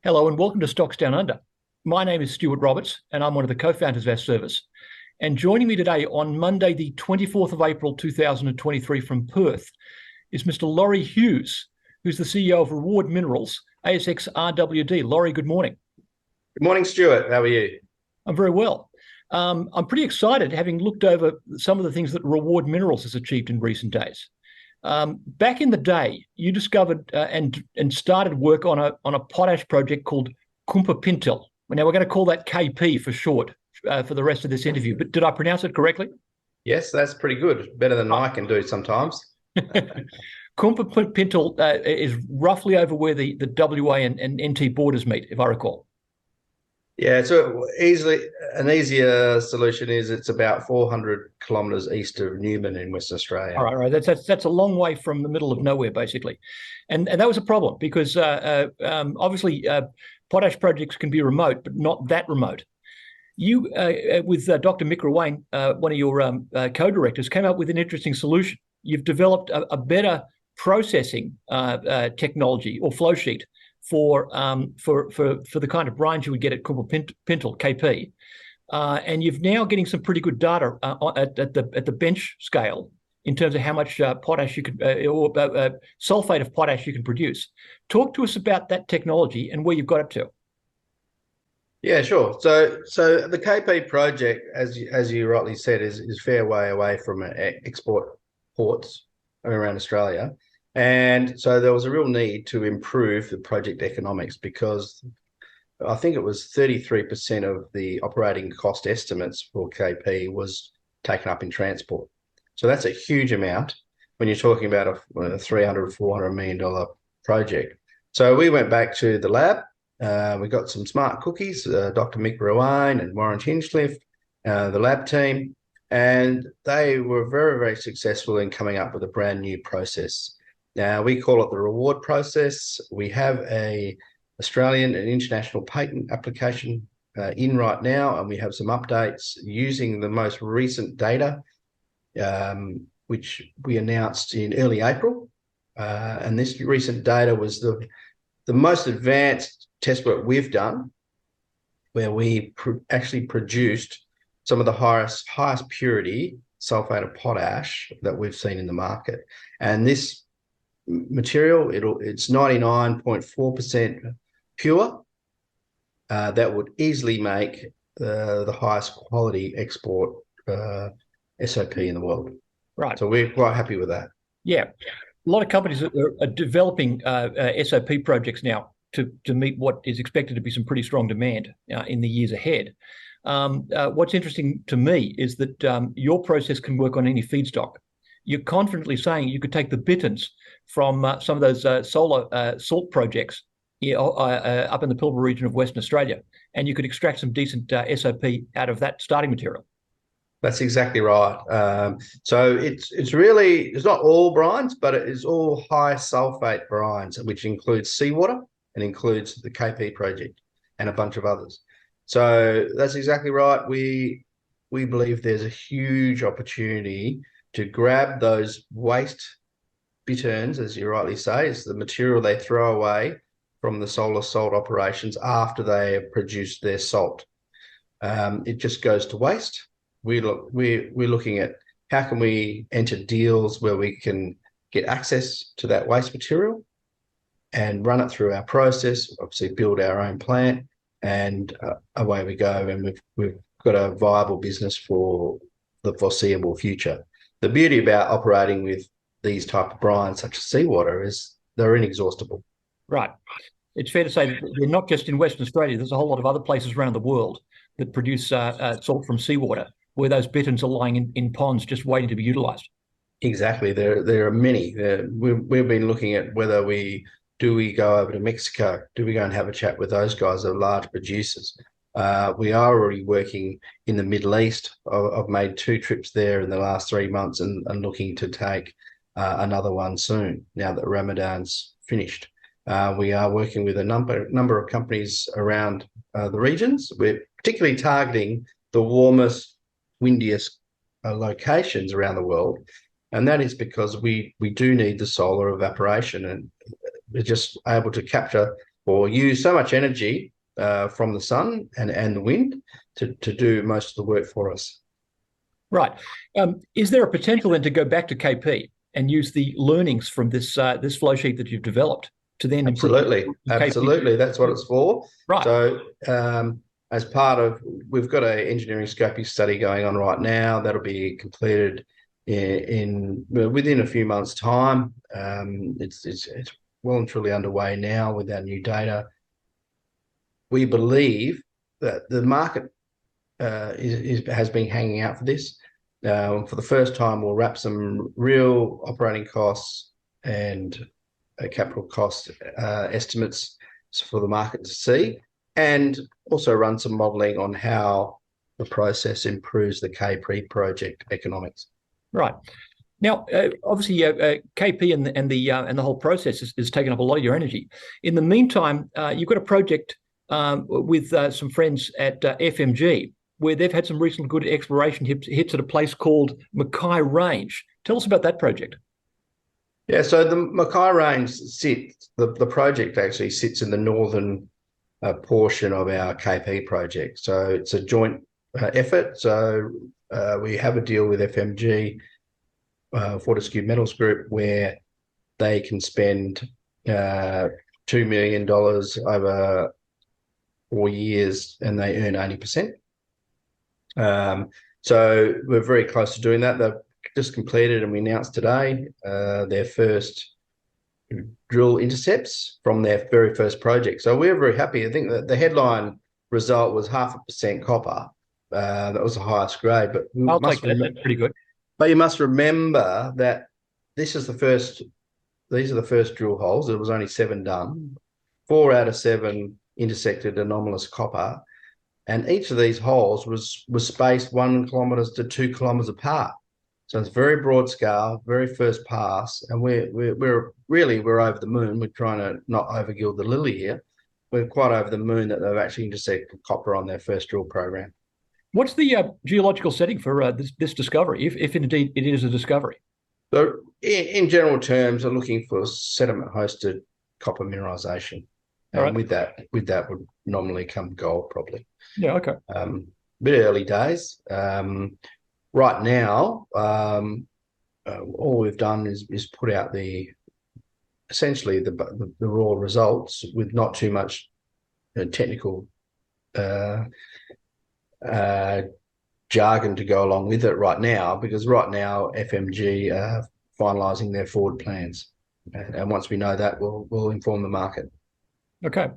Hello and welcome to Stocks Down Under. My name is Stuart Roberts and I'm one of the co-founders of our service. And joining me today on Monday, the 24th of April, 2023 from Perth is Mr. Laurie Hughes, who's the CEO of Reward Minerals, ASX RWD. Laurie, good morning. Good morning, Stuart. How are you? I'm very well. I'm pretty excited having looked over some of the things that Reward Minerals has achieved in recent days. Back in the day, you discovered and started work on a potash project called Kumpa Pintel. Now we're going to call that KP for short for the rest of this interview. But did I pronounce it correctly? Yes, that's pretty good. Better than I can do sometimes. Kumpa Pintel is roughly over where the WA and NT borders meet, if I recall. Yeah, so an easier solution is it's about 400 kilometres east of Newman in Western Australia. All right. That's a long way from the middle of nowhere, basically, and that was a problem because obviously potash projects can be remote, but not that remote. You, with Dr. Mick Ruane, one of your co-directors, came up with an interesting solution. You've developed a better processing technology or flow sheet for the kind of brines you would get at Kumpa Pintel KP, and you've now getting some pretty good data at the bench scale in terms of how much potash you could or sulfate of potash you can produce. Talk to us about that technology and where you've got it to. Yeah, sure. So the KP project, as you rightly said, is a fair way away from export ports around Australia. And so there was a real need to improve the project economics because I think it was 33% of the operating cost estimates for KP was taken up in transport. So that's a huge amount when you're talking about a $300, $400 million project. So we went back to the lab. We got some smart cookies, Dr. Mick Ruane and Warren Hinchcliffe, the lab team, and they were very, very successful in coming up with a brand new process. Now, we call it the reward process. We have a Australian and international patent application in right now, and we have some updates using the most recent data, which we announced in early April. And this recent data was the most advanced test work we've done, where we actually produced some of the highest purity sulfate of potash that we've seen in the market. And this material, it's 99.4% pure. That would easily make the highest quality export SOP in the world. Right. So we're quite happy with that. Yeah. A lot of companies are developing SOP projects now to meet what is expected to be some pretty strong demand in the years ahead. What's interesting to me is that your process can work on any feedstock. You're confidently saying you could take the bitterns from some of those solar salt projects up in the Pilbara region of Western Australia, and you could extract some decent SOP out of that starting material. That's exactly right. So it's not all brines, but it is all high sulfate brines, which includes seawater and includes the KP project and a bunch of others. So that's exactly right. We believe there's a huge opportunity to grab those waste bitterns, as you rightly say, is the material they throw away from the solar salt operations after they have produced their salt. It just goes to waste. We're looking at how can we enter deals where we can get access to that waste material and run it through our process, obviously build our own plant, and away we go. And we've got a viable business for the foreseeable future. The beauty about operating with these type of brines, such as seawater, is they're inexhaustible. Right. It's fair to say that they're not just in Western Australia. There's a whole lot of other places around the world that produce salt from seawater, where those bitterns are lying in ponds just waiting to be utilised. Exactly. There are many. We've been looking at whether do we go over to Mexico? Do we go and have a chat with those guys? They're large producers. We are already working in the Middle East. I've made 2 trips there in the last 3 months and looking to take another one soon, now that Ramadan's finished. We are working with a number of companies around the regions. We're particularly targeting the warmest, windiest locations around the world. And that is because we do need the solar evaporation, and we're just able to capture or use so much energy from the sun and the wind to do most of the work for us. Right. Is there a potential then to go back to KP and use the learnings from this flow sheet that you've developed to then Absolutely, improve absolutely. KP? That's what it's for. Right. So, as part of, we've got an engineering scoping study going on right now that'll be completed within a few months' time. It's well and truly underway now with our new data. We believe that the market has been hanging out for this. For the first time, we'll wrap some real operating costs and capital cost estimates for the market to see, and also run some modelling on how the process improves the KP project economics. Right. Now, obviously, KP and the whole process is taking up a lot of your energy. In the meantime, you've got a project with some friends at FMG, where they've had some recent good exploration hits at a place called Mackay Range. Tell us about that project. Yeah, so the Mackay Range the project actually sits in the northern portion of our KP project. So it's a joint effort. So we have a deal with FMG, Fortescue Metals Group, where they can spend $2 million over 4 years and they earn 80%. So we're very close to doing that. They've just completed, and we announced today, their first drill intercepts from their very first project. So we're very happy. I think that the headline result was 0.5% copper. That was the highest grade, but I'll take that. That's pretty good. But you must remember that these are the first drill holes. There was only 7 done. 4 out of 7 intersected anomalous copper. And each of these holes was spaced 1 kilometre to 2 kilometres apart. So it's very broad scale, very first pass, and we're over the moon. We're trying to not overgild the lily here. We're quite over the moon that they've actually intersected copper on their first drill program. What's the geological setting for this discovery, if indeed it is a discovery? So, in general terms, they're looking for sediment-hosted copper mineralisation, and right. with that would normally come gold, probably. Yeah. Okay. Bit early days. Right now, all we've done is put out essentially the raw results with not too much technical jargon to go along with it right now, because right now FMG are finalising their forward plans, and once we know that, we'll inform the market. Okay.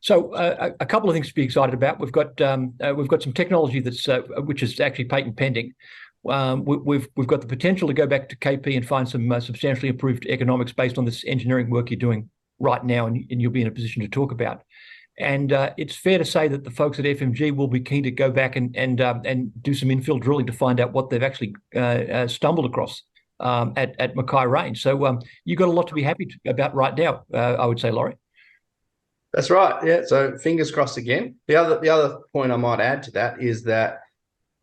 So a couple of things to be excited about. We've got some technology which is actually patent pending. We've got the potential to go back to KP and find some substantially improved economics based on this engineering work you're doing right now, and you'll be in a position to talk about. And it's fair to say that the folks at FMG will be keen to go back and do some infill drilling to find out what they've actually stumbled across at Mackay Range. So you've got a lot to be happy about right now, I would say, Laurie. That's right. Yeah. So fingers crossed again. The other point I might add to that is that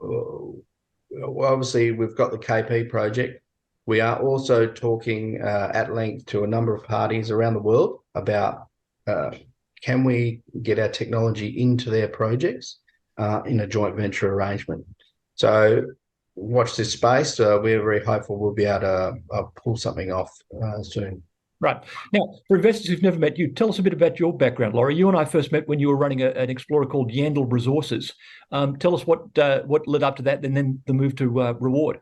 obviously we've got the KP project. We are also talking at length to a number of parties around the world about can we get our technology into their projects in a joint venture arrangement. So watch this space. We're very hopeful we'll be able to pull something off soon. Right. Now, for investors who've never met you, tell us a bit about your background, Laurie. You and I first met when you were running an explorer called Yandal Resources. Tell us what led up to that, and then the move to Reward.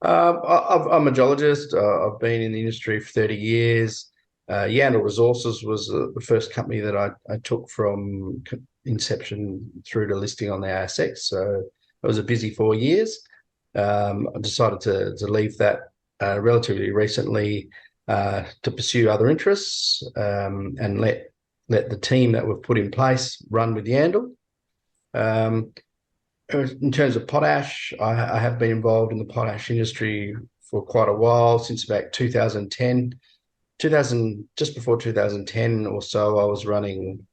I'm a geologist. I've been in the industry for 30 years. Yandal Resources was the first company that I took from inception through to listing on the ASX. So it was a busy 4 years. I decided to leave that relatively recently to pursue other interests and let the team that we've put in place run with Yandal. In terms of potash, I have been involved in the potash industry for quite a while, since about 2010. Just before 2010 or so, I was running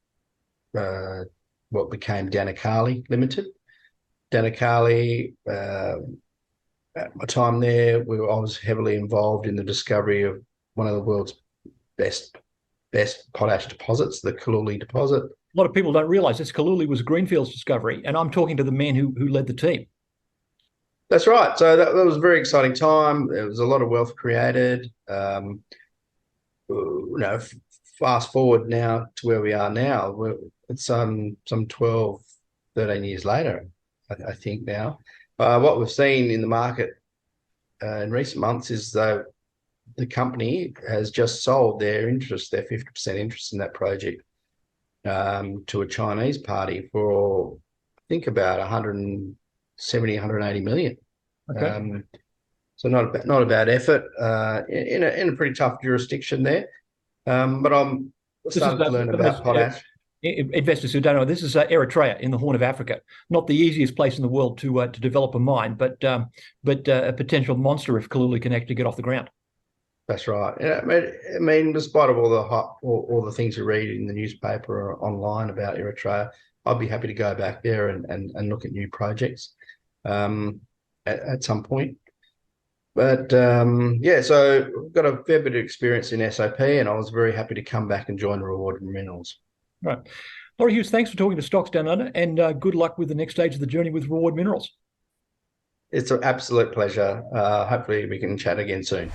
what became Danakali Limited. Danakali, at my time there, I was heavily involved in the discovery of one of the world's best best potash deposits, the Kaluli deposit. A lot of people don't realise this Kaluli was a greenfields discovery, and I'm talking to the man who led the team. That's right. So that was a very exciting time. There was a lot of wealth created. Fast forward now to where we are now. It's some 12, 13 years later, I think now. What we've seen in the market in recent months is that the company has just sold their 50% interest in that project to a Chinese party for, I think, about 170, 180 million. Okay. So not a bad effort in a pretty tough jurisdiction there. But I'm starting to learn about potash. Investors who don't know, this is Eritrea in the Horn of Africa. Not the easiest place in the world to develop a mine, but a potential monster if Kaluli can actually get off the ground. That's right. Yeah, I mean, despite of all the things you read in the newspaper or online about Eritrea, I'd be happy to go back there and look at new projects at some point. But so I've got a fair bit of experience in SOP, and I was very happy to come back and join Reward Minerals. Right. Laurie Hughes, thanks for talking to Stocks Down Under, and good luck with the next stage of the journey with Reward Minerals. It's an absolute pleasure. Hopefully we can chat again soon.